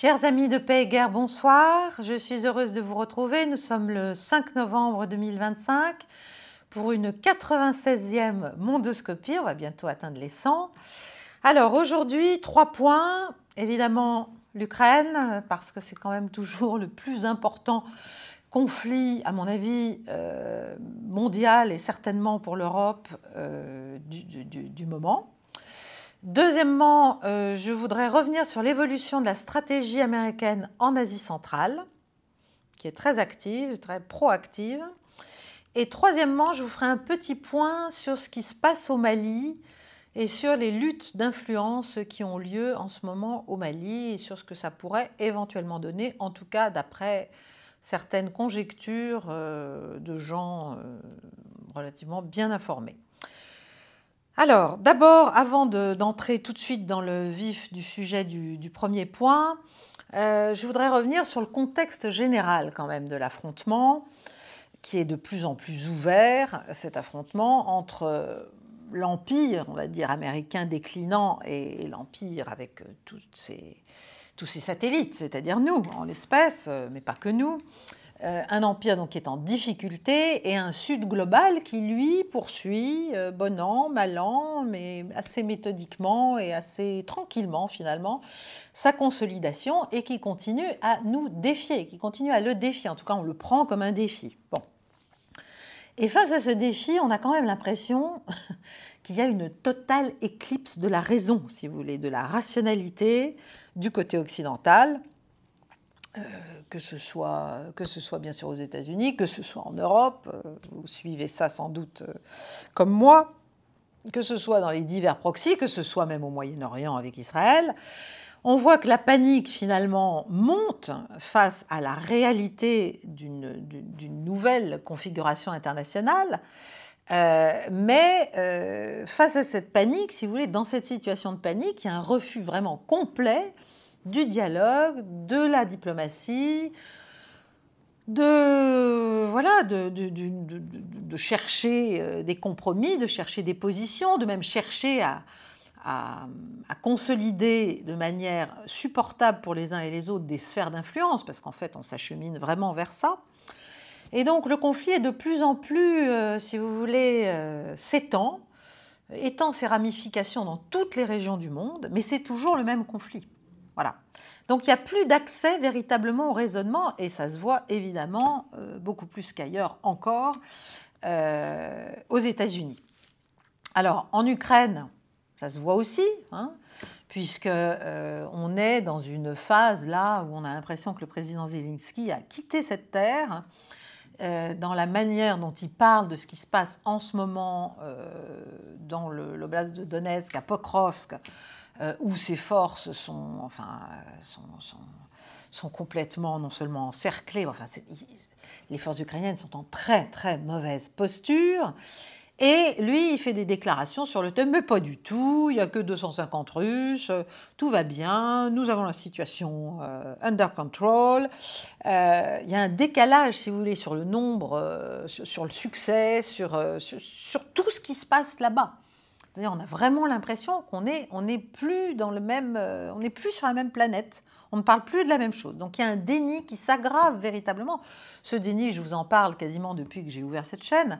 Chers amis de Paix et Guerre, bonsoir. Je suis heureuse de vous retrouver. Nous sommes le 5 novembre 2025 pour une 96e mondoscopie. On va bientôt atteindre les 100. Alors aujourd'hui, 3 points. Évidemment, l'Ukraine, parce que c'est quand même toujours le plus important conflit, à mon avis, mondial et certainement pour l'Europe du moment. Deuxièmement, je voudrais revenir sur l'évolution de la stratégie américaine en Asie centrale, qui est très active, très proactive. Et troisièmement, je vous ferai un petit point sur ce qui se passe au Mali et sur les luttes d'influence qui ont lieu en ce moment au Mali et sur ce que ça pourrait éventuellement donner, en tout cas d'après certaines conjectures de gens relativement bien informés. Alors, d'abord, avant d'entrer tout de suite dans le vif du sujet du premier point, je voudrais revenir sur le contexte général quand même de l'affrontement, qui est de plus en plus ouvert, cet affrontement entre l'empire, on va dire, américain déclinant et l'empire avec tous ses satellites, c'est-à-dire nous, en l'espèce, mais pas que nous. Un empire donc qui est en difficulté et un sud global qui, lui, poursuit, bon an, mal an, mais assez méthodiquement et assez tranquillement, finalement, sa consolidation et qui continue à nous défier, qui continue à le défier. En tout cas, on le prend comme un défi. Bon. Et face à ce défi, on a quand même l'impression qu'il y a une totale éclipse de la raison, si vous voulez, de la rationalité du côté occidental. Que ce soit bien sûr aux États-Unis, que ce soit en Europe, vous suivez ça sans doute comme moi, que ce soit dans les divers proxys, que ce soit même au Moyen-Orient avec Israël, on voit que la panique finalement monte face à la réalité d'une nouvelle configuration internationale, mais face à cette panique, si vous voulez, dans cette situation de panique, il y a un refus vraiment complet du dialogue, de la diplomatie, de chercher des compromis, de chercher des positions, de même chercher à consolider de manière supportable pour les uns et les autres des sphères d'influence, parce qu'en fait, on s'achemine vraiment vers ça. Et donc, le conflit est de plus en plus, si vous voulez, s'étend, étend ses ramifications dans toutes les régions du monde, mais c'est toujours le même conflit. Voilà. Donc il n'y a plus d'accès véritablement au raisonnement, et ça se voit évidemment beaucoup plus qu'ailleurs encore aux États-Unis. Alors en Ukraine, ça se voit aussi, puisqu'on est dans une phase là où on a l'impression que le président Zelensky a quitté cette terre, dans la manière dont il parle de ce qui se passe en ce moment dans l'oblast de Donetsk, à Pokrovsk, où ses forces sont complètement non seulement encerclées, les forces ukrainiennes sont en très très mauvaise posture, et lui il fait des déclarations sur le thème, mais pas du tout, il n'y a que 250 Russes, tout va bien, nous avons la situation under control. Il y a un décalage, si vous voulez, sur le nombre, sur le succès, sur tout ce qui se passe là-bas. C'est-à-dire, on a vraiment l'impression qu'on n'est plus dans le même, on n'est plus sur la même planète. On ne parle plus de la même chose. Donc, il y a un déni qui s'aggrave véritablement. Ce déni, je vous en parle quasiment depuis que j'ai ouvert cette chaîne.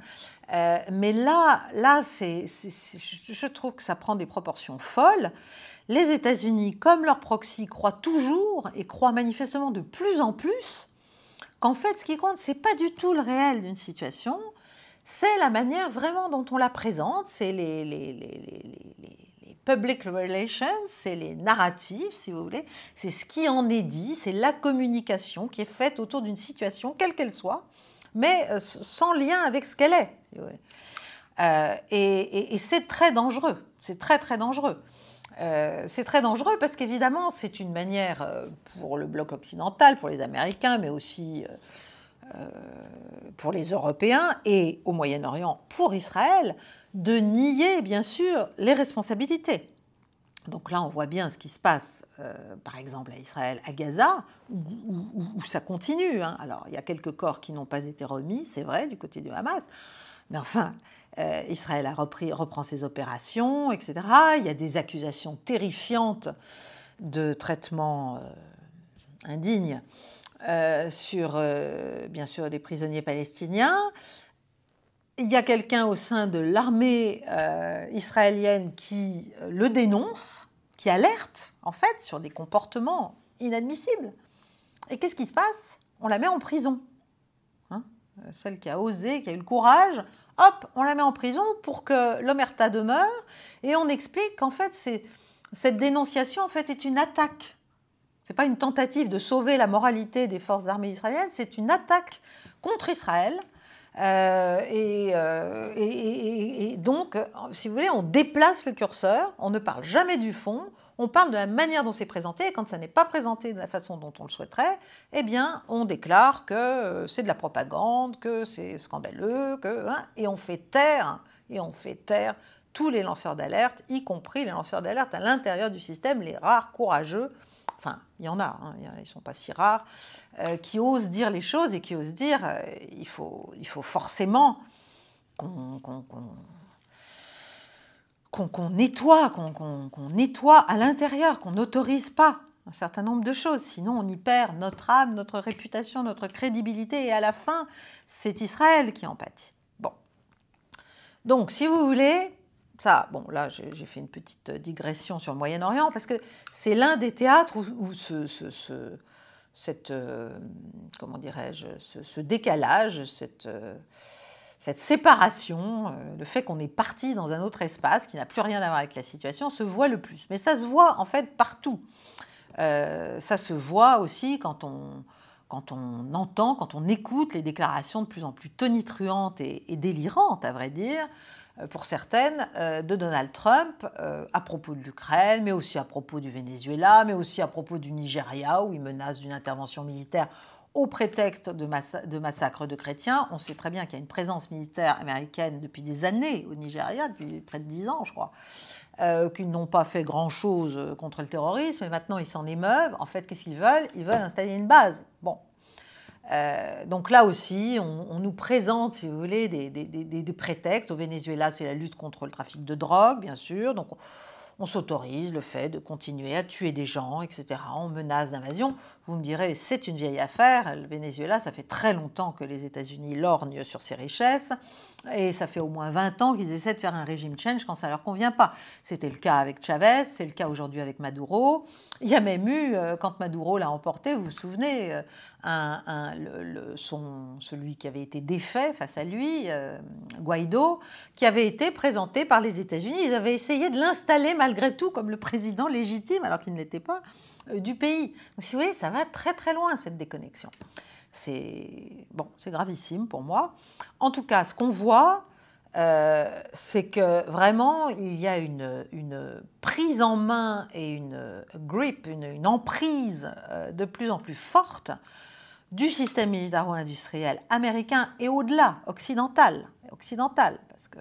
Mais là, je trouve que ça prend des proportions folles. Les États-Unis, comme leur proxy, croient toujours et croient manifestement de plus en plus qu'en fait, ce qui compte, ce n'est pas du tout le réel d'une situation. C'est la manière vraiment dont on la présente, c'est les public relations, c'est les narratifs, si vous voulez, c'est ce qui en est dit, c'est la communication qui est faite autour d'une situation, quelle qu'elle soit, mais sans lien avec ce qu'elle est. Si vous voulez. Et c'est très dangereux, c'est très très dangereux. C'est très dangereux parce qu'évidemment, c'est une manière pour le bloc occidental, pour les Américains, mais aussi pour les Européens et au Moyen-Orient pour Israël, de nier bien sûr les responsabilités. Donc là, on voit bien ce qui se passe, par exemple à Israël, à Gaza, où ça continue. Alors, il y a quelques corps qui n'ont pas été remis, c'est vrai, du côté du Hamas, mais enfin, Israël reprend ses opérations, etc. Il y a des accusations terrifiantes de traitement indigne sur, bien sûr, des prisonniers palestiniens. Il y a quelqu'un au sein de l'armée israélienne qui le dénonce, qui alerte, en fait, sur des comportements inadmissibles. Et qu'est-ce qui se passe? On la met en prison. Hein, celle qui a osé, qui a eu le courage, hop, on la met en prison pour que l'omerta demeure. Et on explique qu'en fait, cette dénonciation en fait, est une attaque. Ce n'est pas une tentative de sauver la moralité des forces armées israéliennes, c'est une attaque contre Israël. Et donc, si vous voulez, on déplace le curseur, on ne parle jamais du fond, on parle de la manière dont c'est présenté, et quand ça n'est pas présenté de la façon dont on le souhaiterait, eh bien, on déclare que c'est de la propagande, que c'est scandaleux, et on fait taire tous les lanceurs d'alerte, y compris les lanceurs d'alerte à l'intérieur du système, les rares courageux. Enfin, il y en a, hein, ils ne sont pas si rares, qui osent dire les choses et qui osent dire il faut forcément qu'on nettoie, qu'on nettoie à l'intérieur, qu'on n'autorise pas un certain nombre de choses. Sinon, on y perd notre âme, notre réputation, notre crédibilité. Et à la fin, c'est Israël qui en pâtit. Bon. Donc, si vous voulez... Ça, bon, là, j'ai fait une petite digression sur le Moyen-Orient, parce que c'est l'un des théâtres où comment dirais-je, ce décalage, cette séparation, le fait qu'on est parti dans un autre espace qui n'a plus rien à voir avec la situation, se voit le plus. Mais ça se voit, en fait, partout. Ça se voit aussi quand on entend, quand on écoute les déclarations de plus en plus tonitruantes et délirantes, à vrai dire, pour certaines, de Donald Trump à propos de l'Ukraine, mais aussi à propos du Venezuela, mais aussi à propos du Nigeria, où il menace d'une intervention militaire au prétexte de massacres de chrétiens. On sait très bien qu'il y a une présence militaire américaine depuis des années au Nigeria, depuis près de 10 ans, je crois, qu'ils n'ont pas fait grand-chose contre le terrorisme, et maintenant ils s'en émeuvent. En fait, qu'est-ce qu'ils veulent? Ils veulent installer une base. Bon. Donc là aussi, on nous présente, si vous voulez, des prétextes. Au Venezuela, c'est la lutte contre le trafic de drogue, bien sûr. Donc on s'autorise le fait de continuer à tuer des gens, etc. On menace d'invasion. Vous me direz, c'est une vieille affaire. Le Venezuela, ça fait très longtemps que les États-Unis lorgnent sur ses richesses. Et ça fait au moins 20 ans qu'ils essaient de faire un régime change quand ça ne leur convient pas. C'était le cas avec Chavez, c'est le cas aujourd'hui avec Maduro. Il y a même eu, quand Maduro l'a emporté, vous vous souvenez, celui qui avait été défait face à lui, Guaido, qui avait été présenté par les États-Unis. Ils avaient essayé de l'installer malgré tout comme le président légitime, alors qu'il ne l'était pas, du pays. Donc, si vous voulez, ça va très très loin, cette déconnexion. C'est gravissime pour moi. En tout cas, ce qu'on voit, c'est que vraiment, il y a une prise en main et une grip, une emprise de plus en plus forte du système militaro-industriel américain et au-delà, occidental, parce que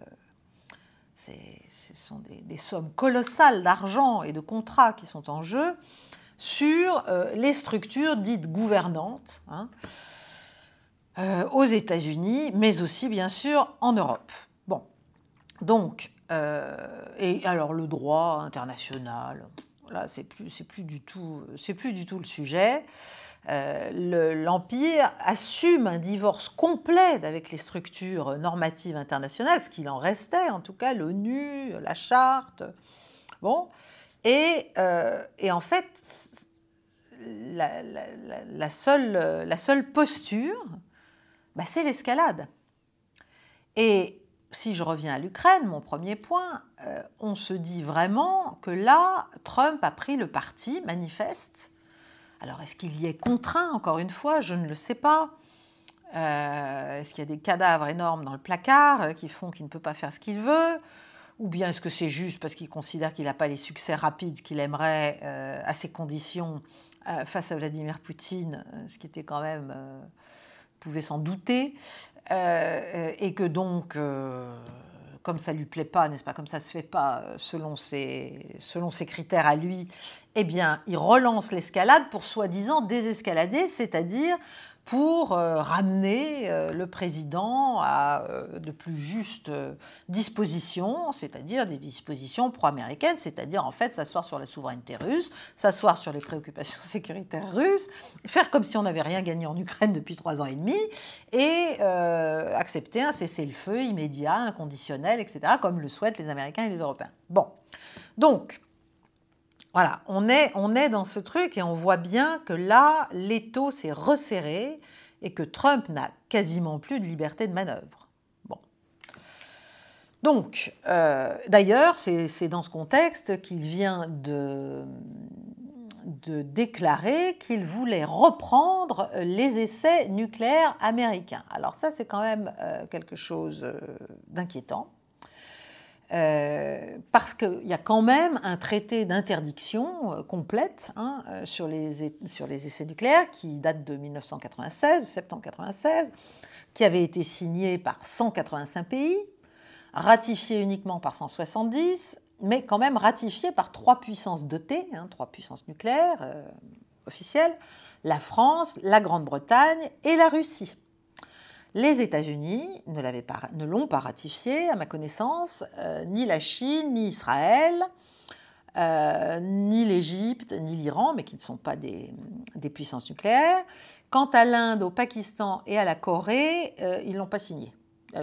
ce sont des sommes colossales d'argent et de contrats qui sont en jeu sur les structures dites gouvernantes, hein, aux États-Unis, mais aussi, bien sûr, en Europe. Bon, donc, et alors le droit international, là, c'est plus du tout le sujet. L'Empire assume un divorce complet avec les structures normatives internationales, ce qu'il en restait, en tout cas, l'ONU, la Charte, bon. Et en fait, la seule posture, c'est l'escalade. Et si je reviens à l'Ukraine, mon premier point, on se dit vraiment que là, Trump a pris le parti manifeste. Alors, est-ce qu'il y est contraint, encore une fois? Je ne le sais pas. Est-ce qu'il y a des cadavres énormes dans le placard qui font qu'il ne peut pas faire ce qu'il veut? Ou bien est-ce que c'est juste parce qu'il considère qu'il n'a pas les succès rapides qu'il aimerait à ces conditions face à Vladimir Poutine, ce qui était quand même, pouvait s'en douter, et que donc, comme ça ne lui plaît pas, n'est-ce pas, comme ça ne se fait pas selon ses critères à lui, eh bien, il relance l'escalade pour soi-disant désescalader, c'est-à-dire pour ramener le président à de plus justes dispositions, c'est-à-dire des dispositions pro-américaines, c'est-à-dire en fait s'asseoir sur la souveraineté russe, s'asseoir sur les préoccupations sécuritaires russes, faire comme si on n'avait rien gagné en Ukraine depuis 3 ans et demi, et accepter un cessez-le-feu immédiat, inconditionnel, etc., comme le souhaitent les Américains et les Européens. Bon, donc, voilà, on est dans ce truc et on voit bien que là, l'étau s'est resserré et que Trump n'a quasiment plus de liberté de manœuvre. Bon. Donc, d'ailleurs, c'est dans ce contexte qu'il vient de déclarer qu'il voulait reprendre les essais nucléaires américains. Alors ça, c'est quand même quelque chose d'inquiétant. Parce qu'il y a quand même un traité d'interdiction complète sur les essais nucléaires qui date de 1996, septembre 1996, qui avait été signé par 185 pays, ratifié uniquement par 170, mais quand même ratifié par 3 puissances dotées, 3 puissances nucléaires officielles, la France, la Grande-Bretagne et la Russie. Les États-Unis ne l'ont pas ratifié, à ma connaissance, ni la Chine, ni Israël, ni l'Égypte, ni l'Iran, mais qui ne sont pas des puissances nucléaires. Quant à l'Inde, au Pakistan et à la Corée, ils ne l'ont pas signé.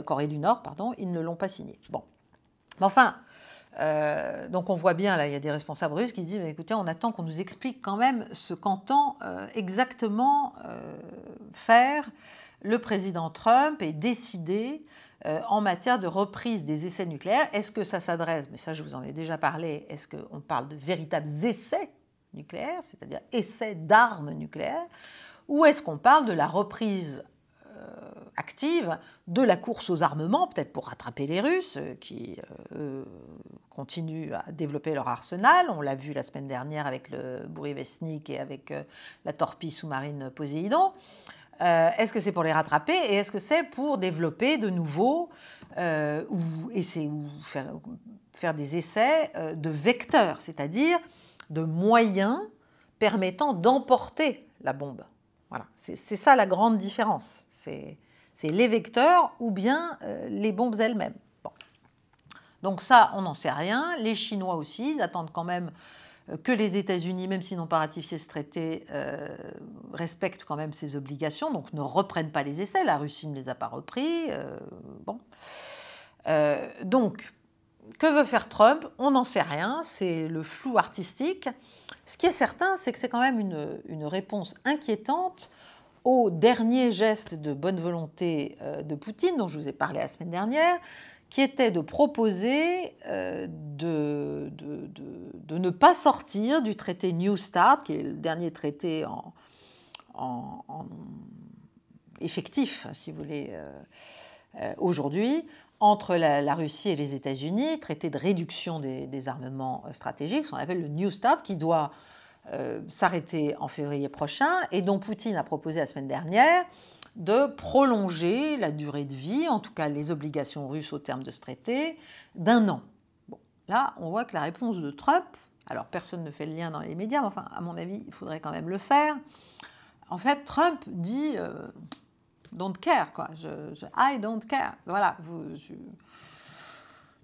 Corée du Nord, pardon, ils ne l'ont pas signé. Bon. Mais enfin, donc on voit bien, là, il y a des responsables russes qui disent, écoutez, on attend qu'on nous explique quand même ce qu'entend exactement faire le président Trump et décider en matière de reprise des essais nucléaires. Est-ce que ça s'adresse, mais ça je vous en ai déjà parlé, est-ce qu'on parle de véritables essais nucléaires, c'est-à-dire essais d'armes nucléaires, ou est-ce qu'on parle de la reprise active de la course aux armements, peut-être pour rattraper les Russes qui continuent à développer leur arsenal. On l'a vu la semaine dernière avec le Bourivestnik et avec la torpille sous-marine Poséidon. Est-ce que c'est pour les rattraper et est-ce que c'est pour développer de nouveau ou faire des essais de vecteurs, c'est-à-dire de moyens permettant d'emporter la bombe. Voilà, c'est ça la grande différence. C'est les vecteurs ou bien les bombes elles-mêmes. Bon. Donc ça, on n'en sait rien. Les Chinois aussi, ils attendent quand même que les États-Unis, même s'ils n'ont pas ratifié ce traité, respectent quand même ses obligations, donc ne reprennent pas les essais. La Russie ne les a pas repris. Bon. Donc, que veut faire Trump? On n'en sait rien, c'est le flou artistique. Ce qui est certain, c'est que c'est quand même une réponse inquiétante au dernier geste de bonne volonté de Poutine, dont je vous ai parlé la semaine dernière, qui était de proposer de ne pas sortir du traité New START, qui est le dernier traité effectif, si vous voulez, aujourd'hui, entre la Russie et les États-Unis, traité de réduction des armements stratégiques, ce qu'on appelle le New START, qui doit s'arrêter en février prochain, et dont Poutine a proposé la semaine dernière de prolonger la durée de vie, en tout cas les obligations russes au terme de ce traité, d'1 an. Bon, là, on voit que la réponse de Trump, alors personne ne fait le lien dans les médias, mais enfin, à mon avis, il faudrait quand même le faire. En fait, Trump dit don't care, quoi. I don't care. Voilà.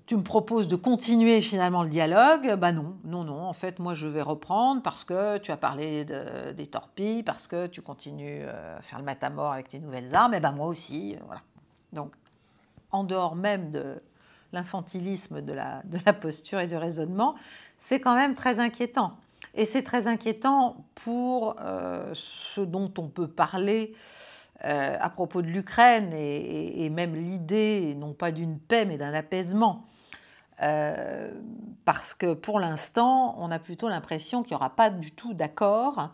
Tu me proposes de continuer finalement le dialogue. Ben non. En fait, moi, je vais reprendre parce que tu as parlé des torpilles, parce que tu continues à faire le matamor avec tes nouvelles armes. Et ben moi aussi, voilà. Donc, en dehors même de l'infantilisme de la posture et du raisonnement, c'est quand même très inquiétant. Et c'est très inquiétant pour ce dont on peut parler à propos de l'Ukraine et même l'idée, non pas d'une paix, mais d'un apaisement. Parce que pour l'instant, on a plutôt l'impression qu'il n'y aura pas du tout d'accord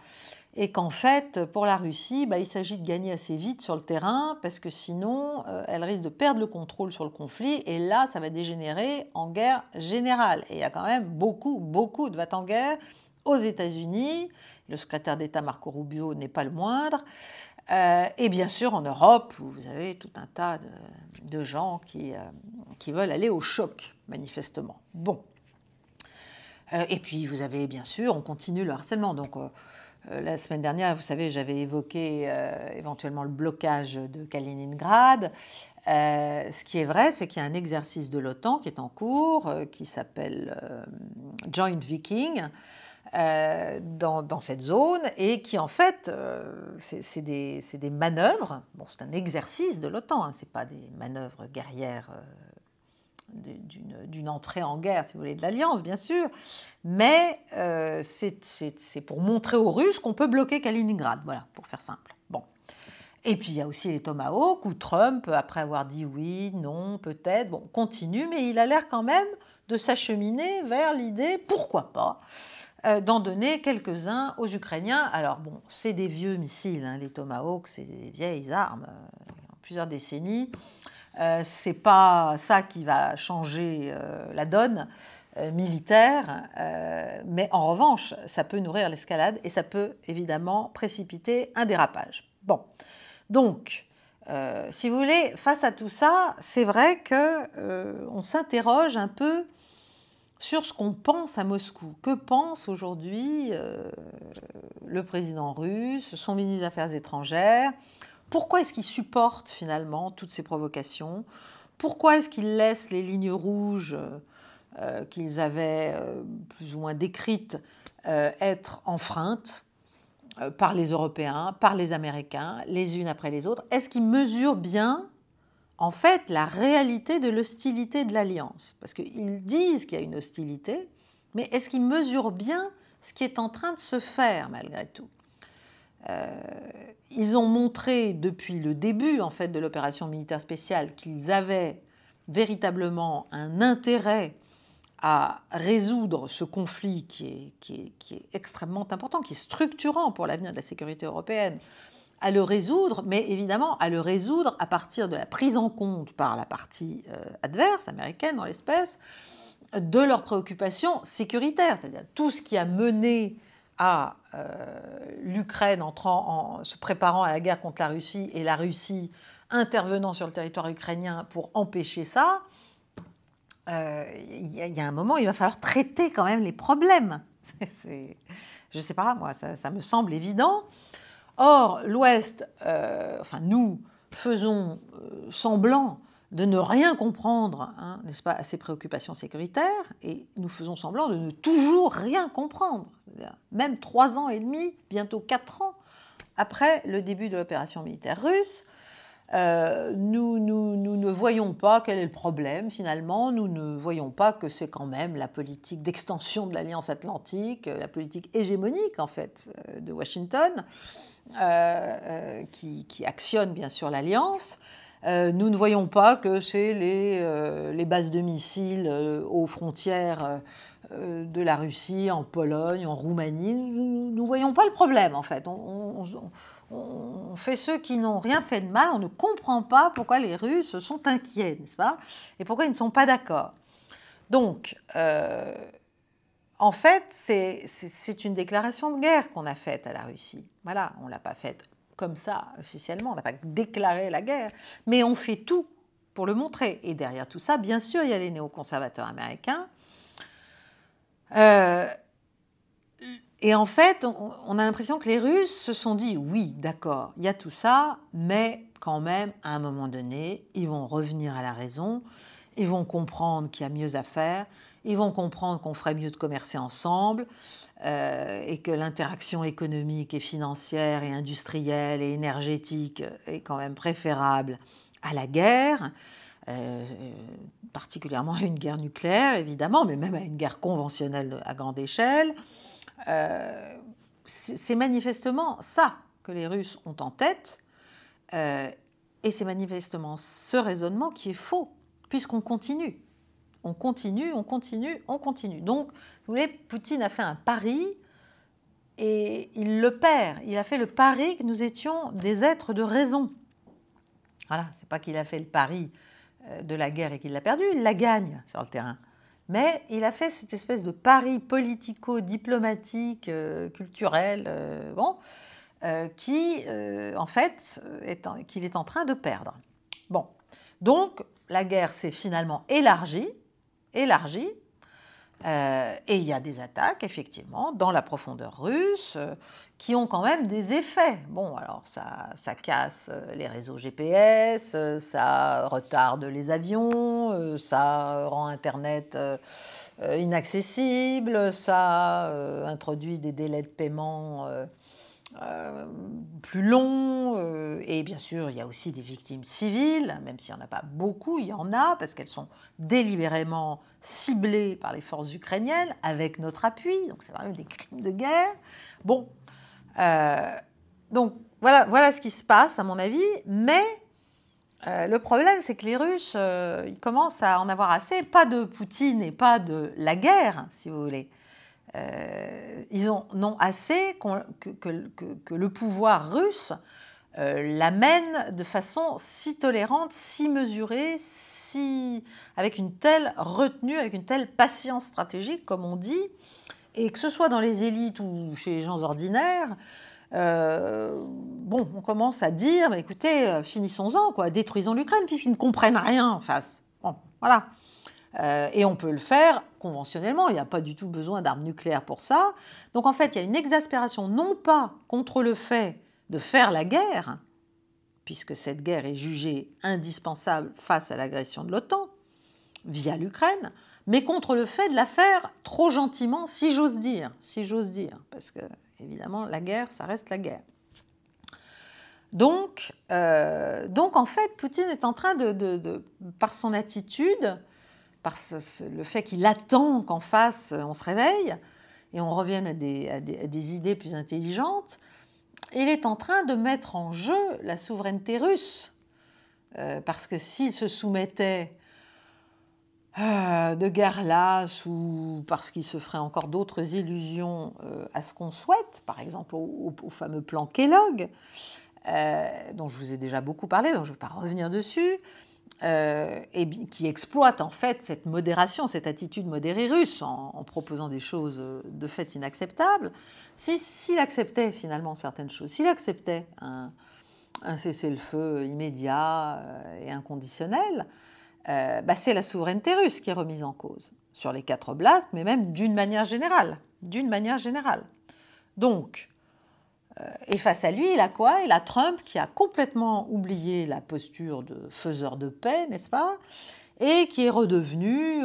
et qu'en fait, pour la Russie, il s'agit de gagner assez vite sur le terrain parce que sinon, elle risque de perdre le contrôle sur le conflit et là, ça va dégénérer en guerre générale. Et il y a quand même beaucoup de va-t-en-guerre aux États-Unis. Le secrétaire d'État Marco Rubio n'est pas le moindre. Et bien sûr en Europe, où vous avez tout un tas de gens qui veulent aller au choc, manifestement. Bon. Et puis, vous avez, bien sûr, on continue le harcèlement. Donc, la semaine dernière, vous savez, j'avais évoqué éventuellement le blocage de Kaliningrad. Ce qui est vrai, c'est qu'il y a un exercice de l'OTAN qui est en cours, qui s'appelle Joint Viking, dans cette zone, et qui, en fait, c'est des manœuvres. Bon, c'est un exercice de l'OTAN, hein, ce n'est pas des manœuvres guerrières d'une entrée en guerre, si vous voulez, de l'Alliance, bien sûr, mais c'est pour montrer aux Russes qu'on peut bloquer Kaliningrad, voilà, pour faire simple. Bon. Et puis il y a aussi les Tomahawks, où Trump, après avoir dit oui, non, peut-être, bon, continue, mais il a l'air quand même de s'acheminer vers l'idée, pourquoi pas, d'en donner quelques-uns aux Ukrainiens. Alors bon, c'est des vieux missiles, hein, les Tomahawks, c'est des vieilles armes, plusieurs décennies. C'est pas ça qui va changer la donne militaire, mais en revanche, ça peut nourrir l'escalade et ça peut évidemment précipiter un dérapage. Bon, donc, si vous voulez, face à tout ça, c'est vrai qu'on s'interroge un peu sur ce qu'on pense à Moscou. Que pense aujourd'hui le président russe, son ministre des Affaires étrangères? Pourquoi est-ce qu'il supporte finalement toutes ces provocations? Pourquoi est-ce qu'il laisse les lignes rouges qu'ils avaient plus ou moins décrites être enfreintes par les Européens, par les Américains, les unes après les autres? Est-ce qu'il mesure bien, en fait, la réalité de l'hostilité de l'Alliance? Parce qu'ils disent qu'il y a une hostilité, mais est-ce qu'ils mesurent bien ce qui est en train de se faire malgré tout? Ils ont montré depuis le début en fait, de l'opération militaire spéciale qu'ils avaient véritablement un intérêt à résoudre ce conflit qui est extrêmement important, qui est structurant pour l'avenir de la sécurité européenne, à le résoudre, mais évidemment à le résoudre à partir de la prise en compte par la partie adverse, américaine en l'espèce, de leurs préoccupations sécuritaires, c'est-à-dire tout ce qui a mené à l'Ukraine se préparant à la guerre contre la Russie et la Russie intervenant sur le territoire ukrainien pour empêcher ça, il y a un moment, il va falloir traiter quand même les problèmes. Je ne sais pas, moi, ça me semble évident. Or, l'Ouest, enfin nous, faisons semblant de ne rien comprendre, hein, n'est-ce pas, à ces préoccupations sécuritaires, et nous faisons semblant de ne toujours rien comprendre. Même 3 ans et demi, bientôt 4 ans après le début de l'opération militaire russe, nous ne voyons pas quel est le problème finalement, nous ne voyons pas que c'est quand même la politique d'extension de l'Alliance Atlantique, la politique hégémonique en fait de Washington, qui actionne bien sûr l'Alliance. Nous ne voyons pas que c'est les bases de missiles aux frontières de la Russie, en Pologne, en Roumanie. Nous ne voyons pas le problème, en fait. On fait ceux qui n'ont rien fait de mal. On ne comprend pas pourquoi les Russes sont inquiets, n'est-ce pas? Et pourquoi ils ne sont pas d'accord. Donc, en fait, c'est une déclaration de guerre qu'on a faite à la Russie. Voilà, on ne l'a pas faite comme ça, officiellement, on n'a pas déclaré la guerre, mais on fait tout pour le montrer. Et derrière tout ça, bien sûr, il y a les néoconservateurs américains. Et en fait, on a l'impression que les Russes se sont dit, oui, d'accord, il y a tout ça, mais quand même, à un moment donné, ils vont revenir à la raison, ils vont comprendre qu'il y a mieux à faire, ils vont comprendre qu'on ferait mieux de commercer ensemble, et que l'interaction économique et financière et industrielle et énergétique est quand même préférable à la guerre, particulièrement à une guerre nucléaire, évidemment, mais même à une guerre conventionnelle à grande échelle. C'est manifestement ça que les Russes ont en tête, et c'est manifestement ce raisonnement qui est faux, puisqu'on continue. On continue, on continue, on continue. Donc, vous voyez, Poutine a fait un pari et il le perd. Il a fait le pari que nous étions des êtres de raison. Voilà, c'est pas qu'il a fait le pari de la guerre et qu'il l'a perdu, il la gagne sur le terrain. Mais il a fait cette espèce de pari politico-diplomatique, culturel, qui, en fait, qu'il est en train de perdre. Bon, donc la guerre s'est finalement élargie, Et il y a des attaques, effectivement, dans la profondeur russe, qui ont quand même des effets. Bon, alors ça casse les réseaux GPS, ça retarde les avions, ça rend Internet inaccessible, ça introduit des délais de paiement plus longs, et bien sûr, il y a aussi des victimes civiles, même s'il n'y en a pas beaucoup, il y en a, parce qu'elles sont délibérément ciblées par les forces ukrainiennes, avec notre appui, donc c'est vraiment des crimes de guerre. Bon, donc voilà ce qui se passe, à mon avis, mais le problème, c'est que les Russes, ils commencent à en avoir assez, pas de Poutine et pas de la guerre, si vous voulez. Ils en ont assez que le pouvoir russe l'amène de façon si tolérante, si mesurée, avec une telle retenue, avec une telle patience stratégique, comme on dit, et que ce soit dans les élites ou chez les gens ordinaires, bon, on commence à dire, bah, écoutez, finissons-en, quoi, détruisons l'Ukraine, puisqu'ils ne comprennent rien en face. Bon, voilà. Et on peut le faire conventionnellement, il n'y a pas du tout besoin d'armes nucléaires pour ça. Donc en fait, il y a une exaspération, non pas contre le fait de faire la guerre, puisque cette guerre est jugée indispensable face à l'agression de l'OTAN, via l'Ukraine, mais contre le fait de la faire trop gentiment, si j'ose dire, parce que, évidemment, la guerre, ça reste la guerre. Donc en fait, Poutine est en train par son attitude, par le fait qu'il attend qu'en face, on se réveille et on revienne à des idées plus intelligentes, il est en train de mettre en jeu la souveraineté russe. Parce que s'il se soumettait de guerre lasse ou parce qu'il se ferait encore d'autres illusions à ce qu'on souhaite, par exemple au fameux plan Kellogg, dont je vous ai déjà beaucoup parlé, donc je ne vais pas revenir dessus, et qui exploite en fait cette modération, cette attitude modérée russe en proposant des choses de fait inacceptables. S'il acceptait finalement certaines choses, s'il acceptait un cessez-le-feu immédiat et inconditionnel, c'est la souveraineté russe qui est remise en cause sur les 4 oblasts, mais même d'une manière générale. Donc, et face à lui, il a quoi? Il a Trump qui a complètement oublié la posture de faiseur de paix, n'est-ce pas? Et qui est redevenu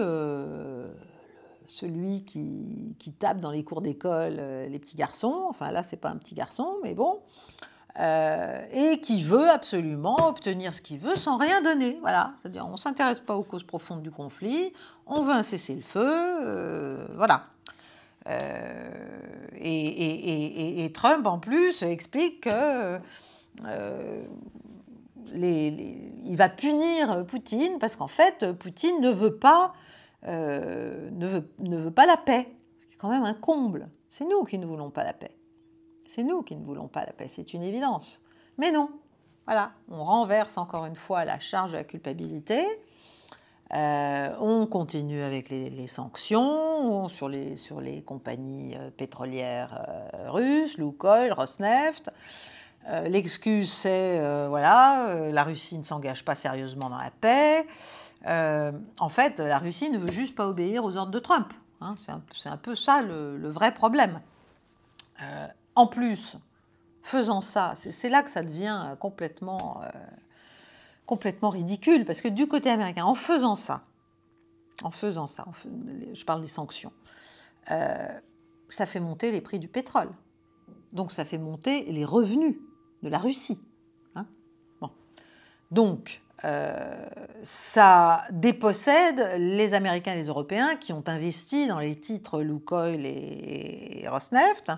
celui qui tape dans les cours d'école les petits garçons. Enfin là, c'est pas un petit garçon, mais bon. Et qui veut absolument obtenir ce qu'il veut sans rien donner. Voilà, c'est-à-dire on ne s'intéresse pas aux causes profondes du conflit, on veut un cessez-le-feu, voilà. Et Trump, en plus, explique que il va punir Poutine parce qu'en fait, Poutine ne veut pas la paix. C'est quand même un comble. C'est nous qui ne voulons pas la paix. C'est nous qui ne voulons pas la paix, c'est une évidence. Mais non, voilà, on renverse encore une fois la charge de la culpabilité. On continue avec les sanctions sur les compagnies pétrolières russes, Lukoil, Rosneft. L'excuse, c'est la Russie ne s'engage pas sérieusement dans la paix. En fait, la Russie ne veut juste pas obéir aux ordres de Trump. Hein, c'est un peu ça le vrai problème. En plus, faisant ça, c'est là que ça devient complètement ridicule, parce que du côté américain, en faisant ça, je parle des sanctions, ça fait monter les prix du pétrole. Donc ça fait monter les revenus de la Russie. Hein, bon. Donc ça dépossède les Américains et les Européens qui ont investi dans les titres Lukoil et Rosneft,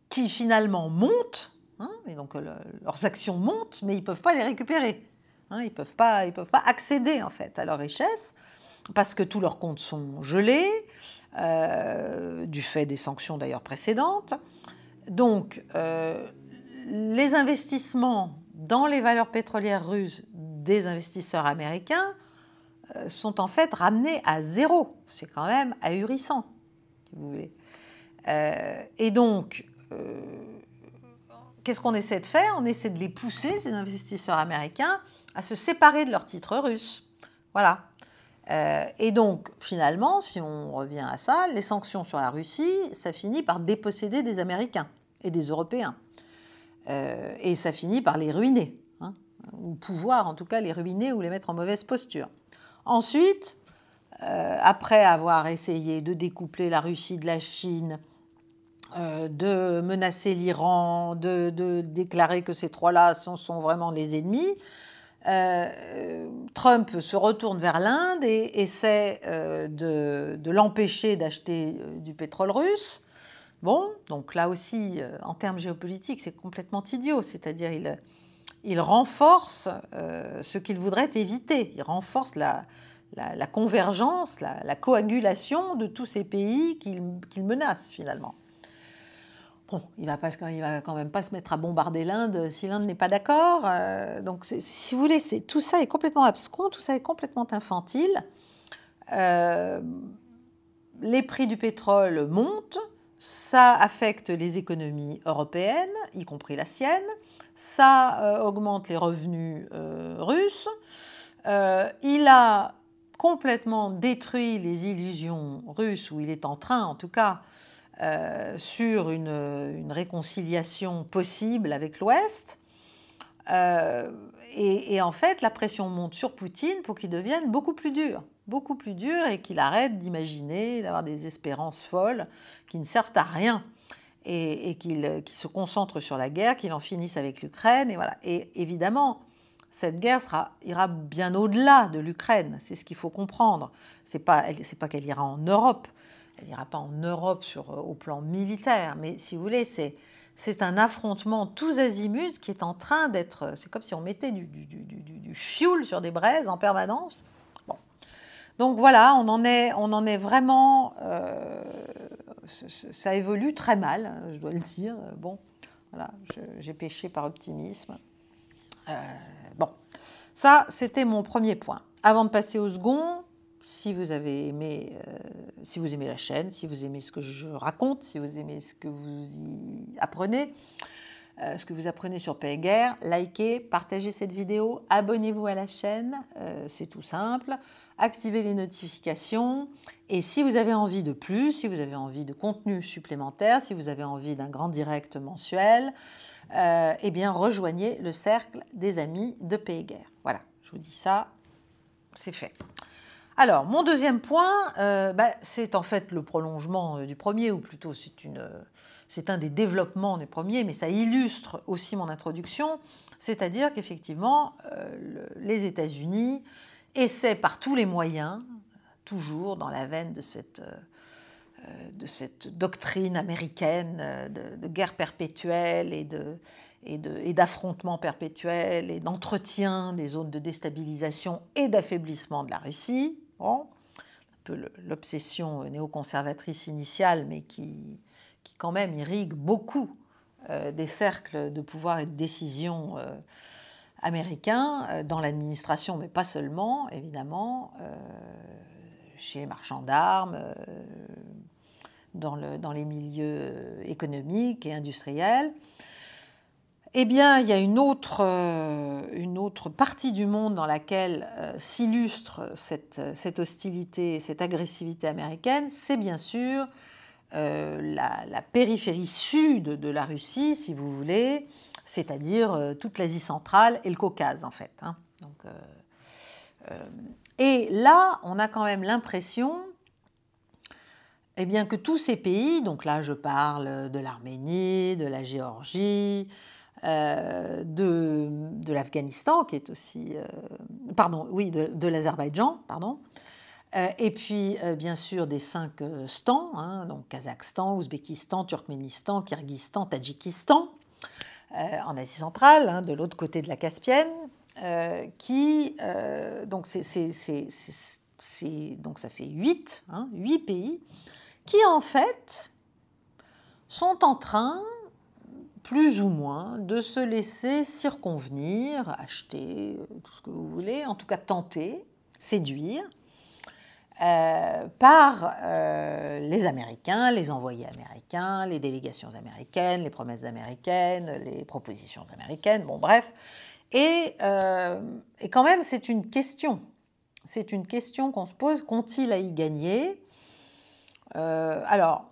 qui finalement montent, hein, et donc leurs actions montent, mais ils ne peuvent pas les récupérer. Hein, ils ne peuvent pas accéder en fait à leur richesse, parce que tous leurs comptes sont gelés, du fait des sanctions d'ailleurs précédentes. Donc, les investissements dans les valeurs pétrolières russes des investisseurs américains sont en fait ramenés à zéro. C'est quand même ahurissant, si vous voulez. Et donc, qu'est-ce qu'on essaie de faire? On essaie de les pousser, ces investisseurs américains, à se séparer de leurs titres russes. Voilà. Et donc, finalement, si on revient à ça, les sanctions sur la Russie, ça finit par déposséder des Américains et des Européens. Et ça finit par les ruiner, hein, ou pouvoir en tout cas les ruiner ou les mettre en mauvaise posture. Ensuite, après avoir essayé de découpler la Russie de la Chine, de menacer l'Iran, de déclarer que ces trois-là sont vraiment les ennemis, Trump se retourne vers l'Inde et essaie de l'empêcher d'acheter du pétrole russe. Bon, donc là aussi, en termes géopolitiques, c'est complètement idiot, c'est-à-dire il renforce ce qu'il voudrait éviter, il renforce la convergence, la coagulation de tous ces pays qu'il menace finalement. Bon, il va quand même pas se mettre à bombarder l'Inde si l'Inde n'est pas d'accord. Donc, si vous voulez, tout ça est complètement abscon, tout ça est complètement infantile. Les prix du pétrole montent, ça affecte les économies européennes, y compris la sienne, ça augmente les revenus russes. Il a complètement détruit les illusions russes, ou il est en train, en tout cas, sur une réconciliation possible avec l'Ouest. Et en fait, la pression monte sur Poutine pour qu'il devienne beaucoup plus dur et qu'il arrête d'imaginer, d'avoir des espérances folles qui ne servent à rien et qu'il se concentre sur la guerre, qu'il en finisse avec l'Ukraine. Et voilà. Et évidemment, cette guerre ira bien au-delà de l'Ukraine. C'est ce qu'il faut comprendre. C'est pas qu'elle ira en Europe. Elle n'ira pas en Europe au plan militaire, mais si vous voulez, c'est un affrontement tous azimuts qui est en train d'être... C'est comme si on mettait du fioul sur des braises en permanence. Bon. Donc voilà, on en est vraiment... ça évolue très mal, je dois le dire. Bon, voilà, j'ai péché par optimisme. Bon, ça, c'était mon premier point. Avant de passer au second... Si vous aimez la chaîne, si vous aimez ce que je raconte, si vous aimez ce que vous y apprenez, ce que vous apprenez sur Paix et Guerre, likez, partagez cette vidéo, abonnez-vous à la chaîne, c'est tout simple, activez les notifications, et si vous avez envie de plus, si vous avez envie de contenu supplémentaire, si vous avez envie d'un grand direct mensuel, eh bien rejoignez le cercle des amis de Paix et Guerre. Voilà, je vous dis ça, c'est fait. Alors, mon deuxième point, c'est en fait le prolongement du premier, ou plutôt c'est un des développements du premier, mais ça illustre aussi mon introduction, c'est-à-dire qu'effectivement, les États-Unis essaient par tous les moyens, toujours dans la veine de cette doctrine américaine de guerre perpétuelle et d'affrontement perpétuel et d'entretien des zones de déstabilisation et d'affaiblissement de la Russie. Bon, un peu l'obsession néoconservatrice initiale, mais qui quand même irrigue beaucoup des cercles de pouvoir et de décision américains dans l'administration, mais pas seulement, évidemment, chez les marchands d'armes, dans les milieux économiques et industriels. Eh bien, il y a une autre partie du monde dans laquelle s'illustre cette hostilité, cette agressivité américaine, c'est bien sûr la périphérie sud de la Russie, si vous voulez, c'est-à-dire toute l'Asie centrale et le Caucase, en fait. Hein. Donc, et là, on a quand même l'impression eh bien, que tous ces pays, donc là je parle de l'Arménie, de la Géorgie, de l'Afghanistan, qui est aussi... de l'Azerbaïdjan, pardon. Et puis, bien sûr, des 5 stans, hein, donc Kazakhstan, Ouzbékistan, Turkménistan, Kirghizistan, Tadjikistan, en Asie centrale, hein, de l'autre côté de la Caspienne, donc ça fait 8 pays, qui en fait sont en train, plus ou moins, de se laisser circonvenir, acheter, tout ce que vous voulez, en tout cas tenter, séduire, par les Américains, les envoyés américains, les délégations américaines, les promesses américaines, les propositions américaines, bon bref. Et quand même, c'est une question. c'est une question qu'on se pose, qu'ont-ils à y gagner? Alors,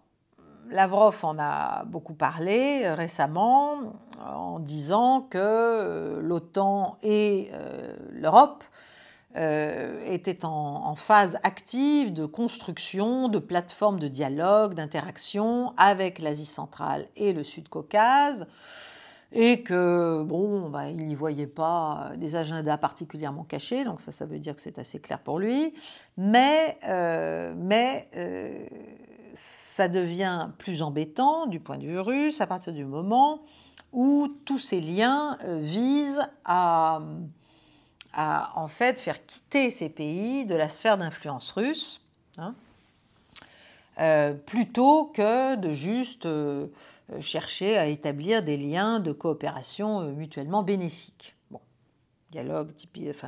Lavrov en a beaucoup parlé récemment en disant que l'OTAN et l'Europe étaient en phase active de construction de plateformes de dialogue, d'interaction avec l'Asie centrale et le Sud-Caucase, et que, bon, il n'y voyait pas des agendas particulièrement cachés, donc ça veut dire que c'est assez clair pour lui, mais ça devient plus embêtant du point de vue russe à partir du moment où tous ces liens visent à en fait faire quitter ces pays de la sphère d'influence russe, hein, plutôt que de juste chercher à établir des liens de coopération mutuellement bénéfiques. Bon, dialogue typique,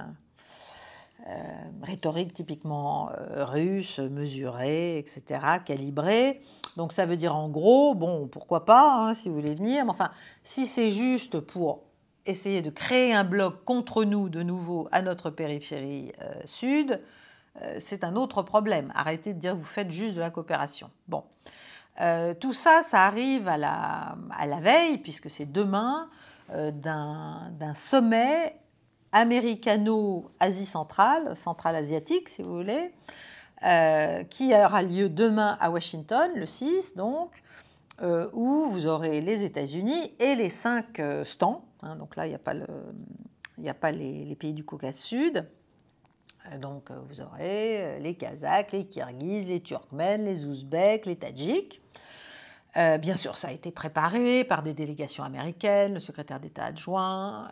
rhétorique typiquement russe, mesurée, etc., calibrée. Donc ça veut dire en gros, bon, pourquoi pas, hein, si vous voulez venir, mais enfin, si c'est juste pour essayer de créer un bloc contre nous de nouveau à notre périphérie sud, c'est un autre problème. Arrêtez de dire que vous faites juste de la coopération. Bon, tout ça, ça arrive à la veille, puisque c'est demain, d'un sommet américano-Asie centrale, centrale-asiatique si vous voulez, qui aura lieu demain à Washington, le 6 donc, où vous aurez les États-Unis et les 5 stans, hein, donc là il n'y a pas les pays du Caucase Sud, donc vous aurez les Kazakhs, les Kirghizes, les Turkmènes, les Ouzbeks, les Tadjiks. Bien sûr, ça a été préparé par des délégations américaines, le secrétaire d'État adjoint,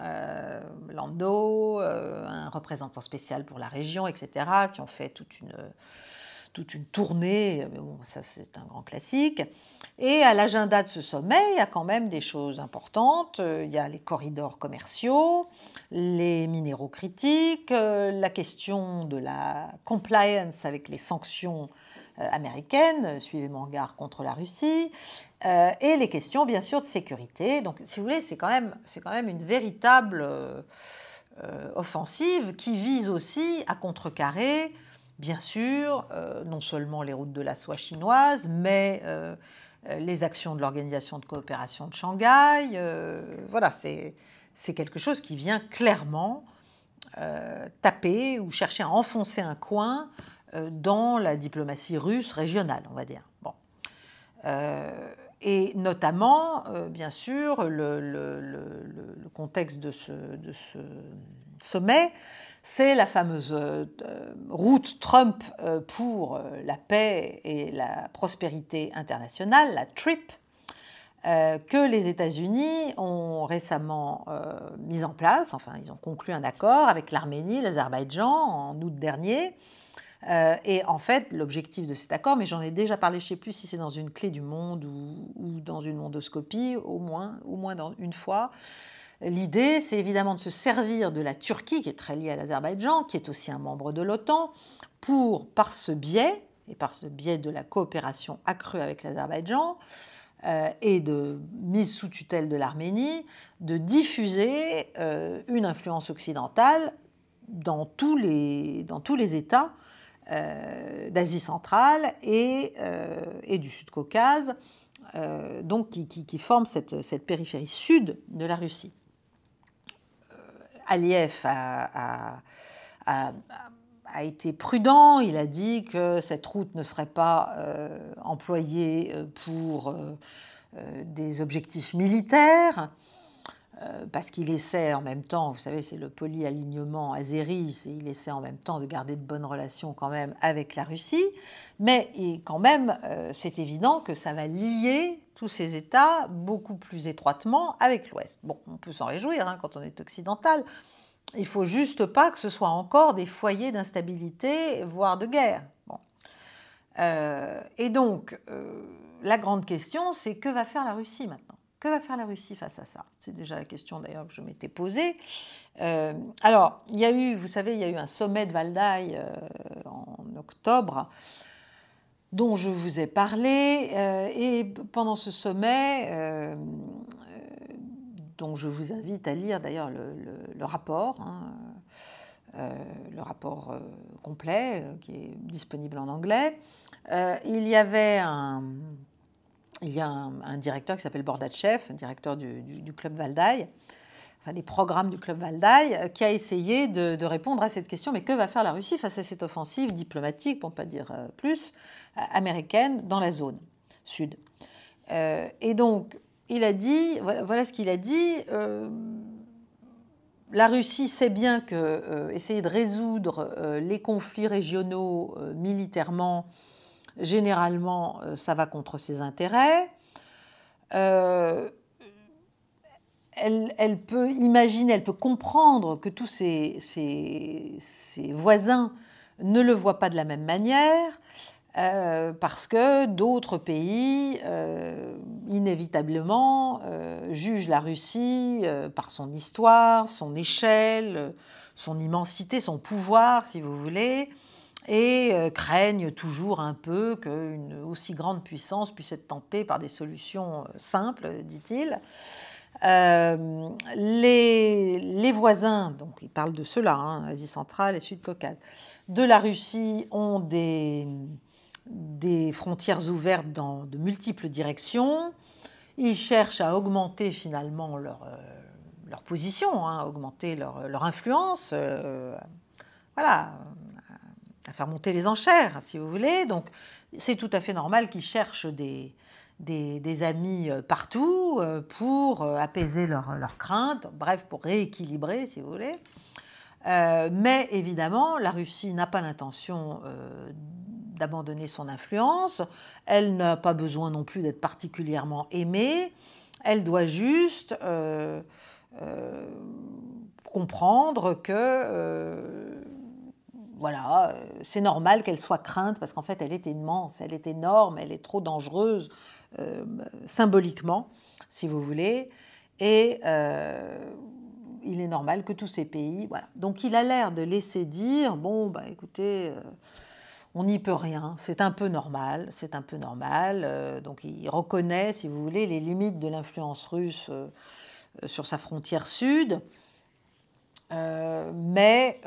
Lando, un représentant spécial pour la région, etc., qui ont fait toute une tournée, mais bon, ça c'est un grand classique. Et à l'agenda de ce sommet, il y a quand même des choses importantes. Il y a les corridors commerciaux, les minéraux critiques, la question de la compliance avec les sanctions américaines, suivez mon regard contre la Russie, et les questions bien sûr de sécurité. Donc si vous voulez, c'est quand même une véritable offensive qui vise aussi à contrecarrer, bien sûr, non seulement les routes de la soie chinoises, mais les actions de l'Organisation de coopération de Shanghai. Voilà, c'est quelque chose qui vient clairement taper ou chercher à enfoncer un coin dans la diplomatie russe régionale, on va dire. Bon. Et notamment, bien sûr, le contexte de ce sommet, c'est la fameuse route Trump pour la paix et la prospérité internationale, la TRIP, que les États-Unis ont récemment mise en place. Enfin, ils ont conclu un accord avec l'Arménie, l'Azerbaïdjan en août dernier. Et en fait, l'objectif de cet accord, mais j'en ai déjà parlé, je ne sais plus si c'est dans une clé du monde ou dans une mondoscopie, au moins une fois. L'idée, c'est évidemment de se servir de la Turquie, qui est très liée à l'Azerbaïdjan, qui est aussi un membre de l'OTAN, pour, par ce biais de la coopération accrue avec l'Azerbaïdjan et de mise sous tutelle de l'Arménie, de diffuser une influence occidentale dans tous les États d'Asie centrale et du Sud-Caucase, donc qui forment cette périphérie sud de la Russie. Aliyev a été prudent, il a dit que cette route ne serait pas employée pour des objectifs militaires, parce qu'il essaie en même temps, vous savez, c'est le polyalignement azéri, il essaie en même temps de garder de bonnes relations quand même avec la Russie, mais quand même, c'est évident que ça va lier tous ces États beaucoup plus étroitement avec l'Ouest. Bon, on peut s'en réjouir hein, quand on est occidental, il ne faut juste pas que ce soit encore des foyers d'instabilité, voire de guerre. Bon. Et donc, la grande question, c'est que va faire la Russie maintenant ? Que va faire la Russie face à ça? C'est déjà la question d'ailleurs que je m'étais posée. Alors, il y a eu, vous savez, il y a eu un sommet de Valdai en octobre dont je vous ai parlé. Et pendant ce sommet, dont je vous invite à lire d'ailleurs le rapport, hein, le rapport complet qui est disponible en anglais. Il y a un directeur qui s'appelle Bordatchev, un directeur du Club Valdai, enfin des programmes du Club Valdai, qui a essayé de répondre à cette question, mais que va faire la Russie face à cette offensive diplomatique, pour ne pas dire plus, américaine dans la zone sud. Et donc, il a dit, voilà ce qu'il a dit, la Russie sait bien que essayer de résoudre les conflits régionaux militairement, généralement, ça va contre ses intérêts. Elle peut imaginer, elle peut comprendre que tous ses voisins ne le voient pas de la même manière, parce que d'autres pays, inévitablement, jugent la Russie par son histoire, son échelle, son immensité, son pouvoir, si vous voulez, et craignent toujours un peu qu'une aussi grande puissance puisse être tentée par des solutions simples, dit-il. Les voisins, donc il parle de ceux-là, hein, Asie centrale et Sud-Caucase, de la Russie ont des frontières ouvertes dans de multiples directions. Ils cherchent à augmenter finalement leur position, hein, à augmenter leur influence, voilà, à faire monter les enchères, si vous voulez. Donc c'est tout à fait normal qu'ils cherchent des amis partout pour apaiser leurs craintes, bref, pour rééquilibrer, si vous voulez. Mais évidemment, la Russie n'a pas l'intention d'abandonner son influence. Elle n'a pas besoin non plus d'être particulièrement aimée. Elle doit juste comprendre que voilà, c'est normal qu'elle soit crainte parce qu'en fait, elle est immense, elle est énorme, elle est trop dangereuse symboliquement, si vous voulez. Et il est normal que tous ces pays... Voilà. Donc il a l'air de laisser dire, bon, bah, écoutez, on n'y peut rien, c'est un peu normal, c'est un peu normal. Donc il reconnaît, si vous voulez, les limites de l'influence russe sur sa frontière sud. Et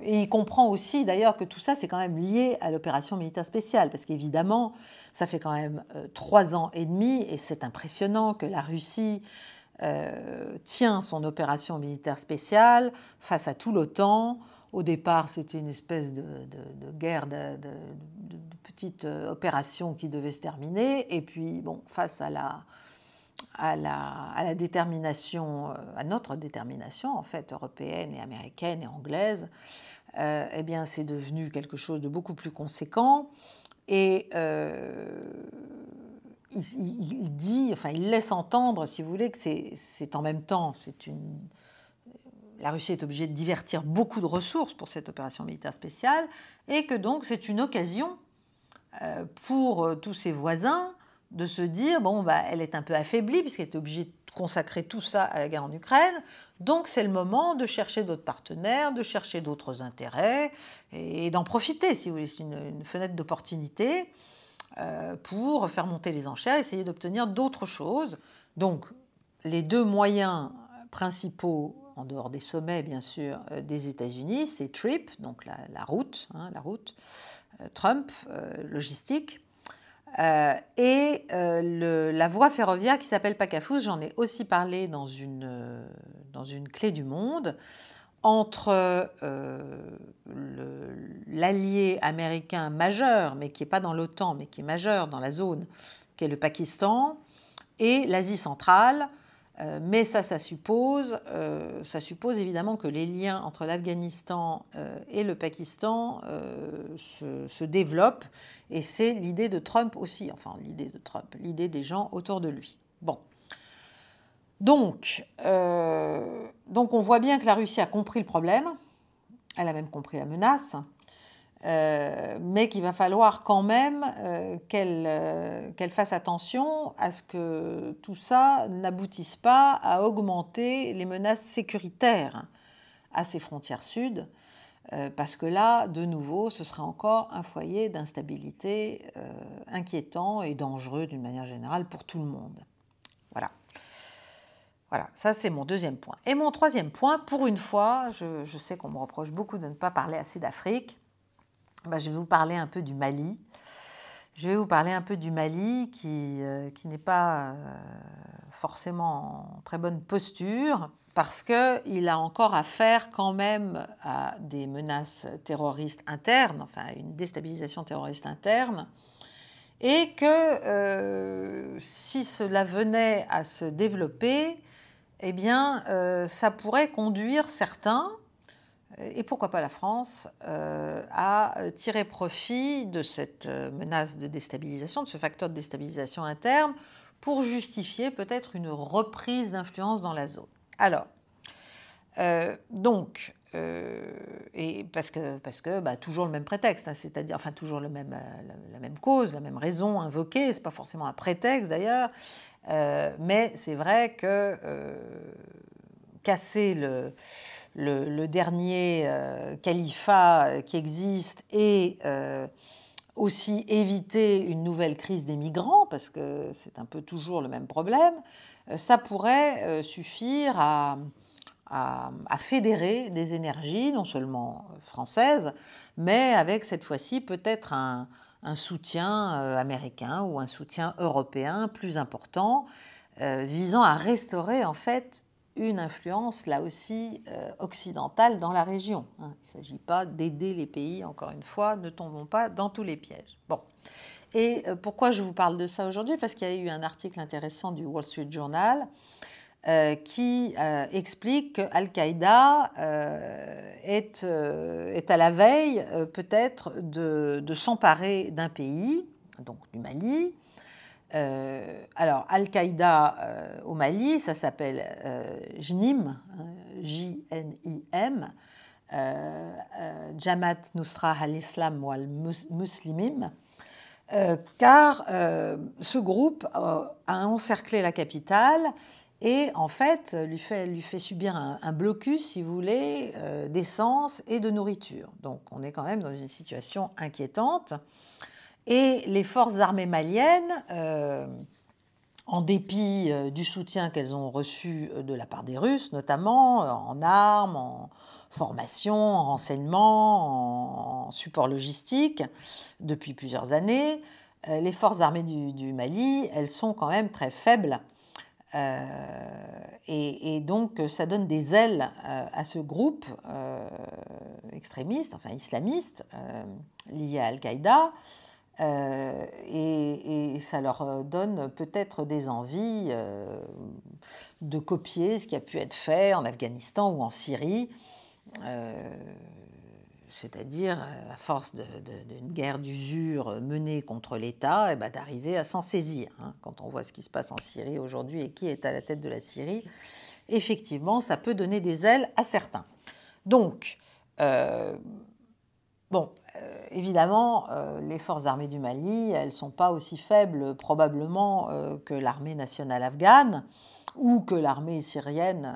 il comprend aussi d'ailleurs que tout ça c'est quand même lié à l'opération militaire spéciale parce qu'évidemment ça fait quand même 3 ans et demi et c'est impressionnant que la Russie tient son opération militaire spéciale face à tout l'OTAN. Au départ c'était une espèce de guerre de petite opération qui devait se terminer et puis bon, face à la détermination, à notre détermination en fait européenne et américaine et anglaise, eh bien c'est devenu quelque chose de beaucoup plus conséquent et il dit, enfin il laisse entendre, si vous voulez, que c'est en même temps, la Russie est obligée de divertir beaucoup de ressources pour cette opération militaire spéciale et que donc c'est une occasion pour tous ses voisins de se dire, bon, bah, elle est un peu affaiblie puisqu'elle est obligée de consacrer tout ça à la guerre en Ukraine, donc c'est le moment de chercher d'autres partenaires, de chercher d'autres intérêts et d'en profiter, si vous voulez, c'est une fenêtre d'opportunité pour faire monter les enchères, essayer d'obtenir d'autres choses. Donc les deux moyens principaux, en dehors des sommets bien sûr, des États-Unis, c'est TRIP, donc la route, hein, Trump, logistique, et la voie ferroviaire qui s'appelle Pakafous, j'en ai aussi parlé dans une clé du monde, entre l'allié américain majeur, mais qui n'est pas dans l'OTAN, mais qui est majeur dans la zone, qui est le Pakistan, et l'Asie centrale. Mais ça suppose évidemment que les liens entre l'Afghanistan et le Pakistan se développent. Et c'est l'idée de Trump aussi, enfin l'idée des gens autour de lui. Bon. Donc on voit bien que la Russie a compris le problème, elle a même compris la menace, mais qu'il va falloir quand même qu'elle fasse attention à ce que tout ça n'aboutisse pas à augmenter les menaces sécuritaires à ses frontières sud, parce que là, de nouveau, ce sera encore un foyer d'instabilité inquiétant et dangereux d'une manière générale pour tout le monde. Voilà. Voilà, ça c'est mon deuxième point. Et mon troisième point, pour une fois, je sais qu'on me reproche beaucoup de ne pas parler assez d'Afrique, je vais vous parler un peu du Mali. Je vais vous parler un peu du Mali qui n'est pas forcément en très bonne posture parce qu'il a encore affaire quand même à des menaces terroristes internes, enfin à une déstabilisation terroriste interne, et que si cela venait à se développer, eh bien, ça pourrait conduire certains, et pourquoi pas la France, à tirer profit de cette menace de déstabilisation, de ce facteur de déstabilisation interne, pour justifier peut-être une reprise d'influence dans la zone. Alors, et parce que toujours le même prétexte, hein, c'est-à-dire, enfin toujours la même cause, la même raison invoquée, c'est pas forcément un prétexte d'ailleurs, mais c'est vrai que casser le dernier califat qui existe et aussi éviter une nouvelle crise des migrants, parce que c'est un peu toujours le même problème, ça pourrait suffire à fédérer des énergies, non seulement françaises, mais avec cette fois-ci peut-être un soutien américain ou un soutien européen plus important, visant à restaurer en fait une influence, là aussi, occidentale dans la région. Il ne s'agit pas d'aider les pays, encore une fois, ne tombons pas dans tous les pièges. Bon. Et pourquoi je vous parle de ça aujourd'hui? Parce qu'il y a eu un article intéressant du Wall Street Journal qui explique qu'Al-Qaïda est à la veille peut-être de s'emparer d'un pays, donc du Mali. Alors, Al-Qaïda au Mali, ça s'appelle JNIM, J-N-I-M, Jamaat Nusra al-Islam wal Muslimin, car ce groupe a encerclé la capitale et en fait lui fait subir un blocus, si vous voulez, d'essence et de nourriture. Donc on est quand même dans une situation inquiétante. Et les forces armées maliennes, en dépit du soutien qu'elles ont reçu de la part des Russes, notamment en armes, en formation, en renseignement, en support logistique, depuis plusieurs années, les forces armées du Mali, elles sont quand même très faibles. Et donc, ça donne des ailes à ce groupe extrémiste, enfin islamiste, lié à Al-Qaïda. Et ça leur donne peut-être des envies de copier ce qui a pu être fait en Afghanistan ou en Syrie, c'est-à-dire à force d'une guerre d'usure menée contre l'État, d'arriver à s'en saisir. Quand on voit ce qui se passe en Syrie aujourd'hui et qui est à la tête de la Syrie, effectivement, ça peut donner des ailes à certains. Donc, évidemment, les forces armées du Mali, elles ne sont pas aussi faibles probablement que l'armée nationale afghane ou que l'armée syrienne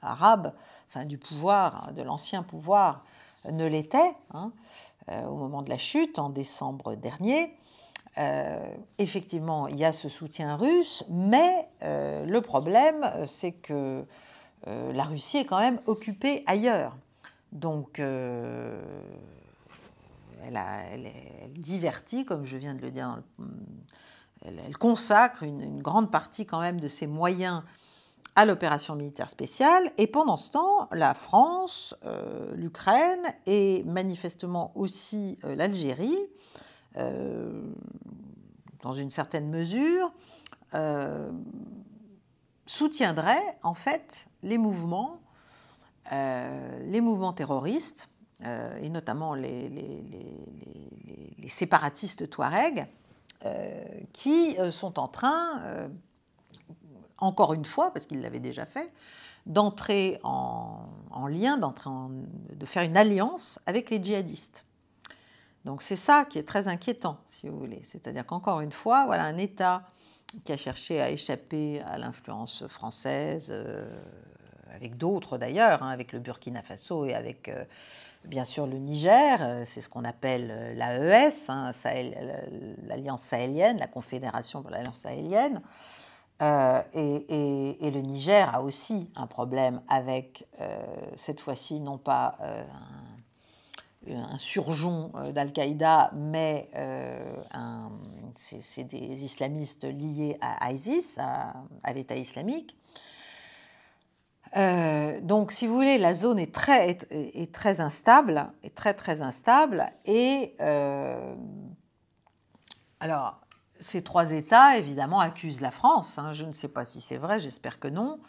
arabe, enfin du pouvoir, de l'ancien pouvoir, ne l'était au moment de la chute en décembre dernier. Effectivement, il y a ce soutien russe, mais le problème, c'est que la Russie est quand même occupée ailleurs. Donc, elle divertit, comme je viens de le dire, elle consacre une grande partie quand même de ses moyens à l'opération militaire spéciale. Et pendant ce temps, la France, l'Ukraine et manifestement aussi l'Algérie, dans une certaine mesure, soutiendraient en fait les mouvements terroristes, et notamment les séparatistes touaregs, qui sont en train, encore une fois, parce qu'ils l'avaient déjà fait, d'entrer en lien, de faire une alliance avec les djihadistes. Donc c'est ça qui est très inquiétant, si vous voulez. C'est-à-dire qu'encore une fois, voilà un État qui a cherché à échapper à l'influence française, avec d'autres d'ailleurs, avec le Burkina Faso et avec bien sûr le Niger, c'est ce qu'on appelle l'AES, l'Alliance sahélienne, la Confédération pour l'Alliance sahélienne, Et le Niger a aussi un problème avec, cette fois-ci, non pas un surgeon d'Al-Qaïda, mais c'est des islamistes liés à ISIS, à l'État islamique. Donc, si vous voulez, la zone est très instable, très instable. Et alors, ces trois États, évidemment, accusent la France, hein, je ne sais pas si c'est vrai, j'espère que non,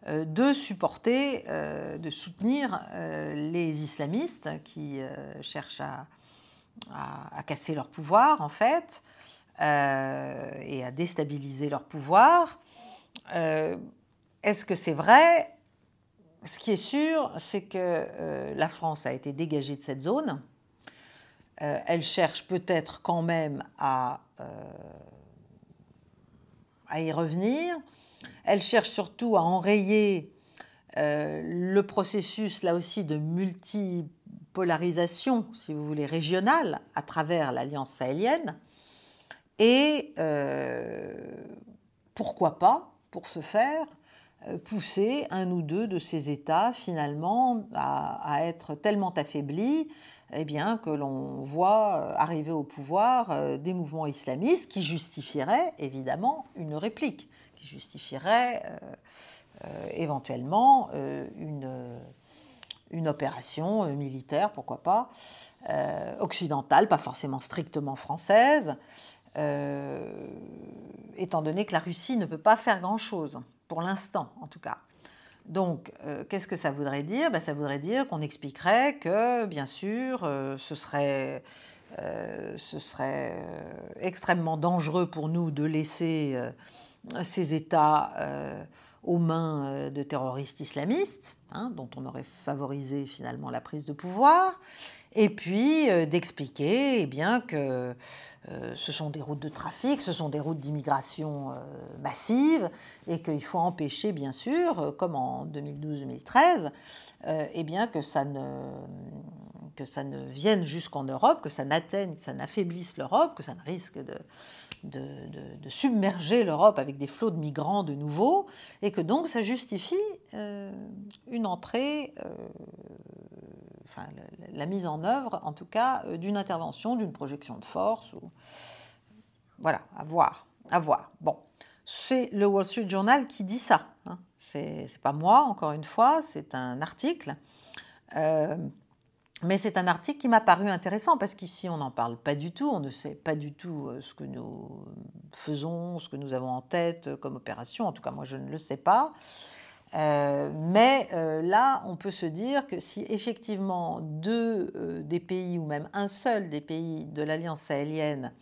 de supporter, de soutenir les islamistes qui cherchent à casser leur pouvoir, en fait, et à déstabiliser leur pouvoir. Est-ce que c'est vrai? Ce qui est sûr, c'est que la France a été dégagée de cette zone. Elle cherche peut-être quand même à y revenir. Elle cherche surtout à enrayer le processus, là aussi, de multipolarisation, si vous voulez, régionale, à travers l'Alliance sahélienne. Et pourquoi pas, pour ce faire, pousser un ou deux de ces États, finalement, à être tellement affaiblis, eh bien, que l'on voit arriver au pouvoir des mouvements islamistes qui justifieraient, évidemment, une réplique, qui justifieraient éventuellement une opération militaire, pourquoi pas, occidentale, pas forcément strictement française, étant donné que la Russie ne peut pas faire grand-chose, pour l'instant en tout cas. Donc, qu'est-ce que ça voudrait dire? Ça voudrait dire qu'on expliquerait que, bien sûr, ce serait extrêmement dangereux pour nous de laisser ces États aux mains de terroristes islamistes, hein, dont on aurait favorisé finalement la prise de pouvoir, et puis d'expliquer eh bien, que ce sont des routes de trafic, ce sont des routes d'immigration massives, et qu'il faut empêcher, bien sûr, comme en 2012-2013, eh bien, que ça ne vienne jusqu'en Europe, que ça n'atteigne, que ça n'affaiblisse l'Europe, que ça ne risque de submerger l'Europe avec des flots de migrants de nouveau, et que donc ça justifie une entrée, enfin la mise en œuvre, en tout cas, d'une intervention, d'une projection de force. Voilà, à voir, à voir. Bon, c'est le Wall Street Journal qui dit ça. Hein. C'est pas moi, encore une fois, c'est un article. Mais c'est un article qui m'a paru intéressant parce qu'ici, on n'en parle pas du tout. On ne sait pas du tout ce que nous faisons, ce que nous avons en tête comme opération. En tout cas, moi, je ne le sais pas. Mais là, on peut se dire que si effectivement deux des pays, ou même un seul des pays de l'Alliance sahélienne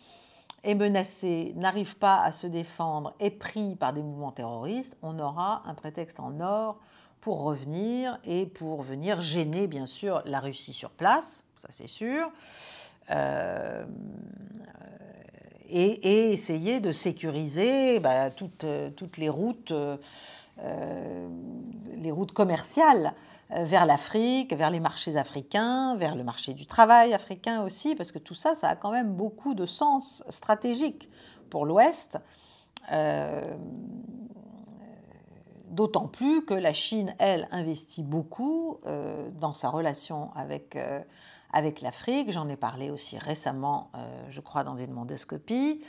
est menacé, n'arrive pas à se défendre, est pris par des mouvements terroristes, on aura un prétexte en or pour revenir et pour venir gêner, bien sûr, la Russie sur place, ça c'est sûr, et essayer de sécuriser toutes les routes commerciales vers l'Afrique, vers les marchés africains, vers le marché du travail africain aussi, parce que tout ça, ça a quand même beaucoup de sens stratégique pour l'Ouest. D'autant plus que la Chine, elle, investit beaucoup dans sa relation avec l'Afrique. J'en ai parlé aussi récemment, je crois, dans une mondoscopie.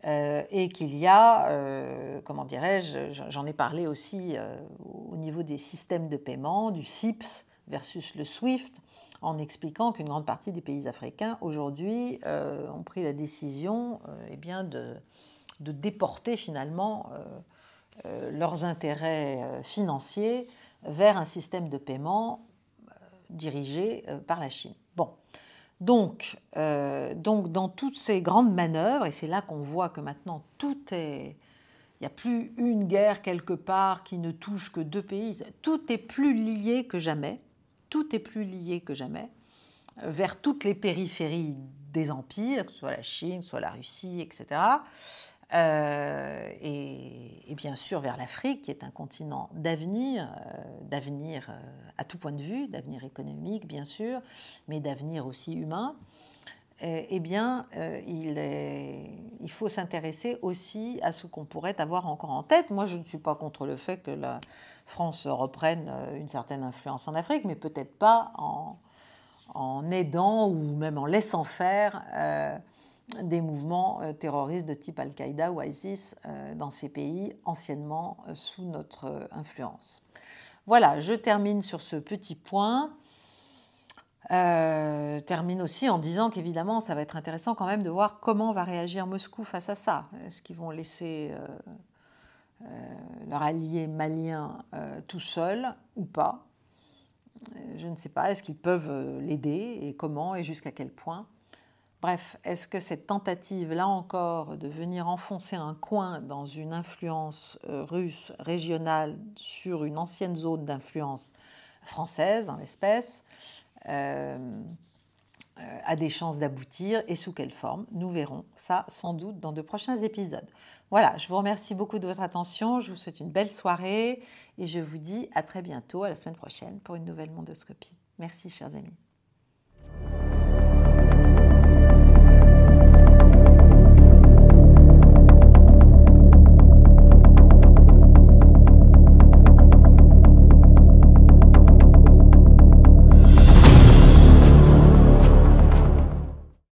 Et qu'il y a, comment dirais-je, j'en ai parlé aussi au niveau des systèmes de paiement, du CIPS versus le SWIFT, en expliquant qu'une grande partie des pays africains, aujourd'hui, ont pris la décision eh bien, de déporter finalement leurs intérêts financiers vers un système de paiement dirigé par la Chine. Bon. Donc, dans toutes ces grandes manœuvres, et c'est là qu'on voit que maintenant tout est... Il n'y a plus une guerre quelque part qui ne touche que deux pays. Tout est plus lié que jamais. Tout est plus lié que jamais vers toutes les périphéries des empires, soit la Chine, soit la Russie, etc. Et bien sûr vers l'Afrique, qui est un continent d'avenir à tout point de vue, d'avenir économique bien sûr, mais d'avenir aussi humain. Eh bien, il il faut s'intéresser aussi à ce qu'on pourrait avoir encore en tête. Moi, je ne suis pas contre le fait que la France reprenne une certaine influence en Afrique, mais peut-être pas en aidant ou même en laissant faire des mouvements terroristes de type Al-Qaïda ou ISIS dans ces pays anciennement sous notre influence. Voilà, je termine sur ce petit point. Termine aussi en disant qu'évidemment, ça va être intéressant quand même de voir comment va réagir Moscou face à ça. Est-ce qu'ils vont laisser leur allié malien tout seul ou pas? Je ne sais pas. Est-ce qu'ils peuvent l'aider et comment et jusqu'à quel point? Bref, est-ce que cette tentative, là encore, de venir enfoncer un coin dans une influence russe régionale sur une ancienne zone d'influence française, en l'espèce, a des chances d'aboutir et sous quelle forme? Nous verrons ça sans doute dans de prochains épisodes. Voilà, je vous remercie beaucoup de votre attention, je vous souhaite une belle soirée et je vous dis à très bientôt, à la semaine prochaine pour une nouvelle Mondoscopie. Merci chers amis.